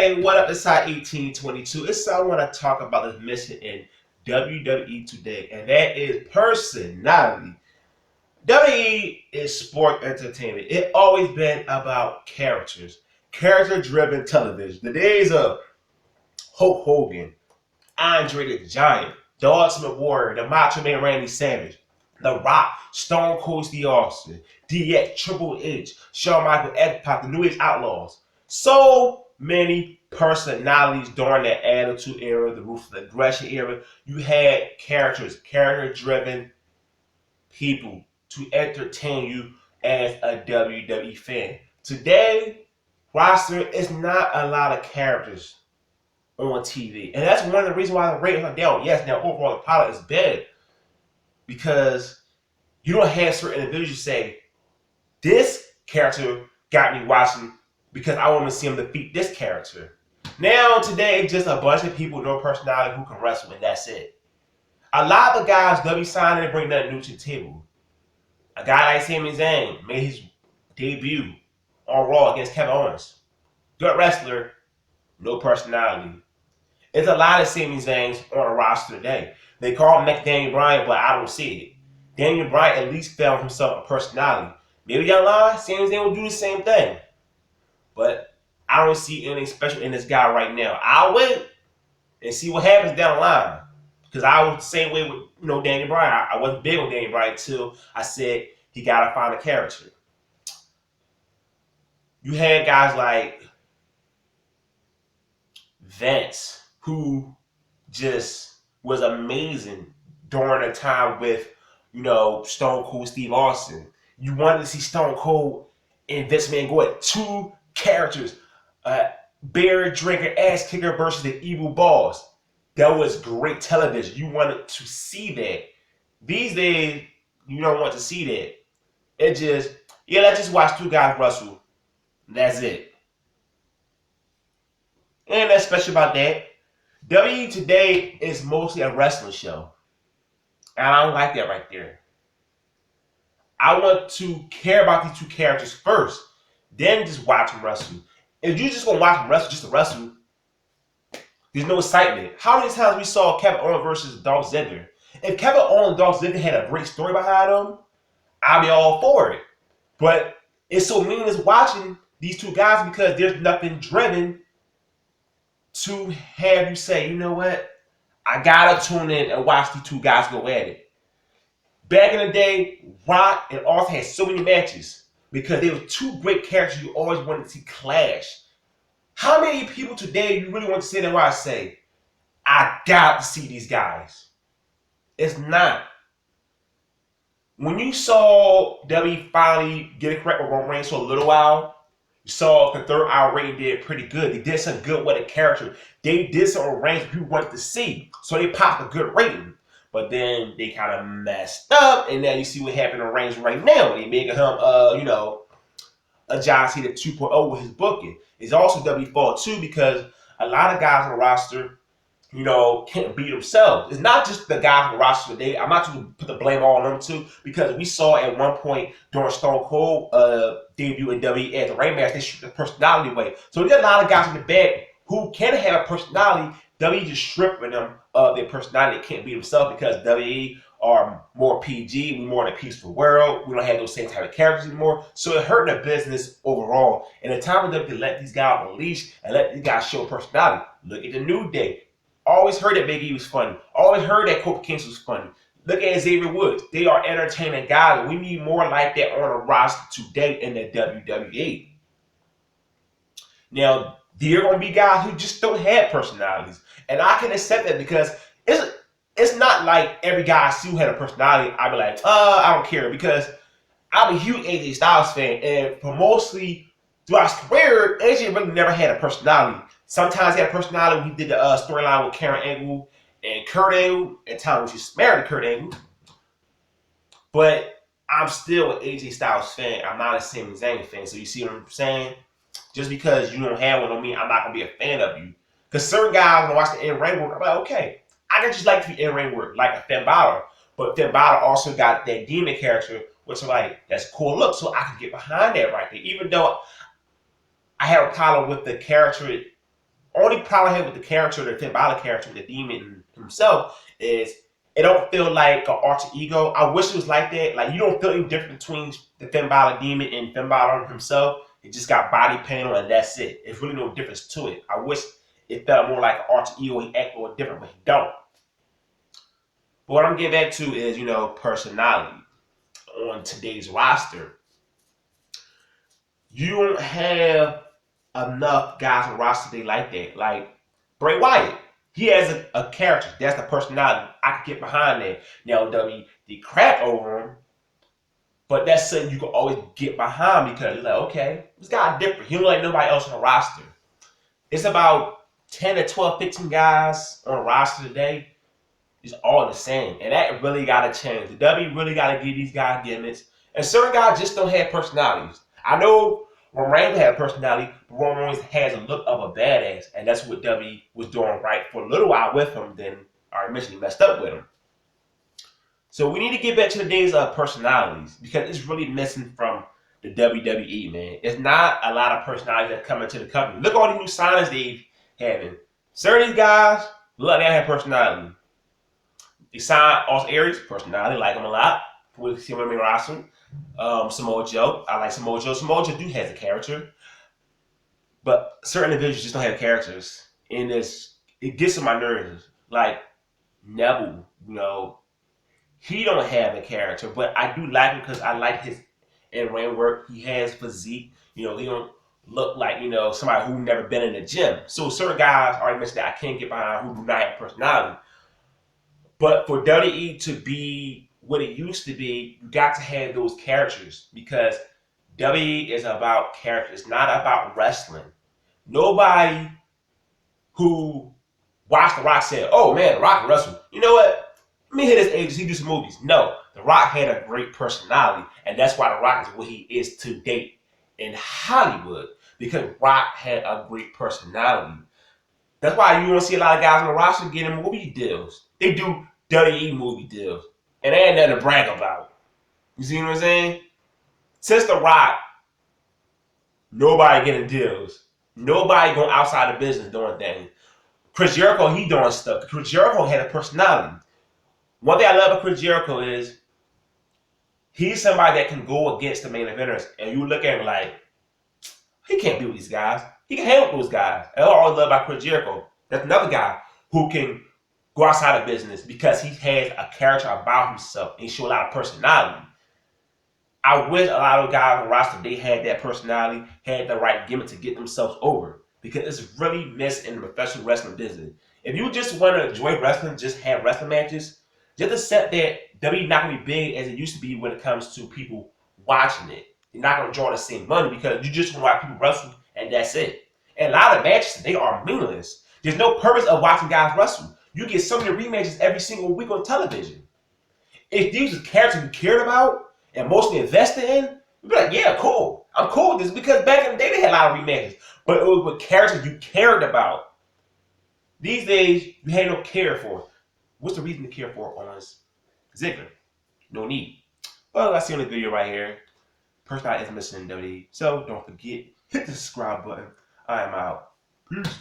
Hey, what up? It's Side 1822. It's something I want to talk about that's missing in WWE today, and that is personality. WWE is sport entertainment. It always been about characters, character-driven television. The days of Hulk Hogan, Andre the Giant, the Ultimate Warrior, the Macho Man Randy Savage, The Rock, Stone Cold Steve Austin, DX, Triple H, Shawn Michaels, X-Pac, the New Age Outlaws. So many personalities during that Attitude Era, the Ruthless Aggression Era. You had characters, character-driven people to entertain you as a WWE fan. Today, roster is not a lot of characters on TV. And that's one of the reasons why the ratings are down. Yes, now overall the product is bad because you don't have certain individuals say, this character got me watching because I want to see him defeat this character. Now, today, just a bunch of people with no personality who can wrestle, and that's it. A lot of the guys W signed and bring nothing new to the table. A guy like Sami Zayn made his debut on Raw against Kevin Owens. Good wrestler, no personality. There's a lot of Sami Zayns on the roster today. They call him next Daniel Bryan, but I don't see it. Daniel Bryan at least found himself a personality. Maybe down the line, Sami Zayn will do the same thing. But I don't see anything special in this guy right now. I'll wait and see what happens down the line. Because I was the same way with Daniel Bryan. I wasn't big on Daniel Bryan until I said he got to find a character. You had guys like Vince, who just was amazing during a time with, Stone Cold Steve Austin. You wanted to see Stone Cold and Vince McMahon at two characters, beer drinker, ass kicker versus the evil boss. That was great television. You wanted to see that. These days, you don't want to see that. Let's just watch two guys wrestle. That's it. And that's special about that. WWE today is mostly a wrestling show. And I don't like that right there. I want to care about these two characters first, then just watch them wrestle. If you're just going to watch them wrestle just to wrestle, there's no excitement. How many times we saw Kevin Owens versus Dolph Ziggler? If Kevin Owens and Dolph Ziggler had a great story behind them, I'd be all for it. But it's so meaningless watching these two guys because there's nothing driven to have you say, you know what? I gotta tune in and watch these two guys go at it. Back in the day, Rock and Austin had so many matches because they were two great characters you always wanted to see clash. How many people today you really want to sit there and say, I got to see these guys? It's not. When you saw W finally get it correct with Roman Reigns for a little while, you saw the third hour rating did pretty good. They did some good with the character. They did some range people wanted to see. So they popped a good rating. But then they kind of messed up, and now you see what happened in Reigns right now. They making him, a John Cena 2.0 with his booking. It's also W fault too because a lot of guys on the roster, can't beat themselves. It's not just the guys on the roster today. I'm not going to put the blame all on them too because we saw at one point during Stone Cold debut in WWE as a Rain match, they stripped the personality away. So there's a lot of guys in the back who can have a personality. WWE just stripping them of their personality. They can't be themselves because WWE are more PG, we're more in a peaceful world. We don't have those same type of characters anymore. So it hurt the business overall. And the time for them to let these guys unleash and let these guys show personality. Look at the New Day. Always heard that Big E was funny. Always heard that Kofi Kingston was funny. Look at Xavier Woods. They are entertaining guys. We need more like that on the roster today in the WWE. Now, there are going to be guys who just don't have personalities. And I can accept that because it's not like every guy I see who had a personality, I'd be like, I don't care. Because I'm a huge AJ Styles fan. And for mostly throughout his career, AJ really never had a personality. Sometimes he had a personality when he did the storyline with Karen Angle and Kurt Angle. At times, he's married to Kurt Angle. But I'm still an AJ Styles fan. I'm not a Sami Zayn fan. So you see what I'm saying? Just because you don't have one don't mean I'm not going to be a fan of you. Because certain guys, when I watch the in-ring work, I'm like, okay, I can just like the in-ring work, like a Finn Balor. But Finn Balor also got that demon character, which is like, that's a cool look. So I can get behind that right there. Even though I have a problem with the character Only problem I have with the character, the Finn Balor character, the Demon himself, is it don't feel like an alter ego. I wish it was like that. Like, you don't feel any difference between the Finn Balor Demon and Finn Balor himself. It just got body paint on, and that's it. There's really no difference to it. I wish it felt more like an alter ego. He act a little different, but he don't. But what I'm getting back to is, personality on today's roster. You don't have enough guys on roster today like that. Like Bray Wyatt, he has a character. That's the personality. I can get behind that. Now, the crap over him, but that's something you can always get behind because you're like, okay, this guy different. He don't like nobody else on the roster. It's about 10 to 12, 15 guys on the roster today. It's all the same. And that really got to change. The W really got to give these guys gimmicks. And certain guys just don't have personalities. I know Roman Reigns had a personality, but Roman Reigns has a look of a badass. And that's what W was doing right for a little while with him. Then I already mentioned he messed up with him. So we need to get back to the days of personalities because it's really missing from the WWE, man. It's not a lot of personalities that come into the company. Look at all the new signings they've having. Certain of these guys, look, they have personality. They signed Austin Aries, personality, like him a lot. We see him in roster. Samoa Joe, I like Samoa Joe. Samoa Joe has a character, but certain individuals just don't have characters, and it gets on my nerves. Like Neville, he don't have a character, but I do like him because I like his in-ring work. He has physique. He don't look like somebody who never been in the gym. So certain guys already mentioned that I can't get behind who do not have personality. But for WWE to be what it used to be, you got to have those characters because WWE is about characters. It's not about wrestling. Nobody who watched The Rock said, "Oh man, The Rock can wrestle. You know what? Let me hit his age. He do some movies." No, The Rock had a great personality, and that's why The Rock is what he is to date in Hollywood because Rock had a great personality. That's why you don't see a lot of guys on the roster getting movie deals. They do WWE movie deals. And they ain't nothing to brag about. You see what I'm saying? Since The Rock, nobody getting deals. Nobody going outside the business doing things. Chris Jericho, he doing stuff. Chris Jericho had a personality. One thing I love about Chris Jericho is he's somebody that can go against the main eventers. And you look at him like, he can't beat these guys. He can handle those guys. And I always love about Chris Jericho. That's another guy who can go outside of business because he has a character about himself and he shows a lot of personality. I wish a lot of guys on the roster, they had that personality, had the right gimmick to get themselves over because it's really missing in the professional wrestling business. If you just want to enjoy wrestling, just have wrestling matches, just accept that WWE not going to be big as it used to be when it comes to people watching it. You're not going to draw the same money because you just want to watch people wrestle and that's it. And a lot of matches, they are meaningless. There's no purpose of watching guys wrestle. You get so many rematches every single week on television. If these are characters you cared about and mostly invested in, you'd be like, yeah, cool. I'm cool with this because back in the day they had a lot of rematches. But it was with characters you cared about. These days, you had no care for. What's the reason to care for on Ziggler? No need. Well, I see on the video right here. Personality is missing in WWE. So don't forget, hit the subscribe button. I am out. Peace.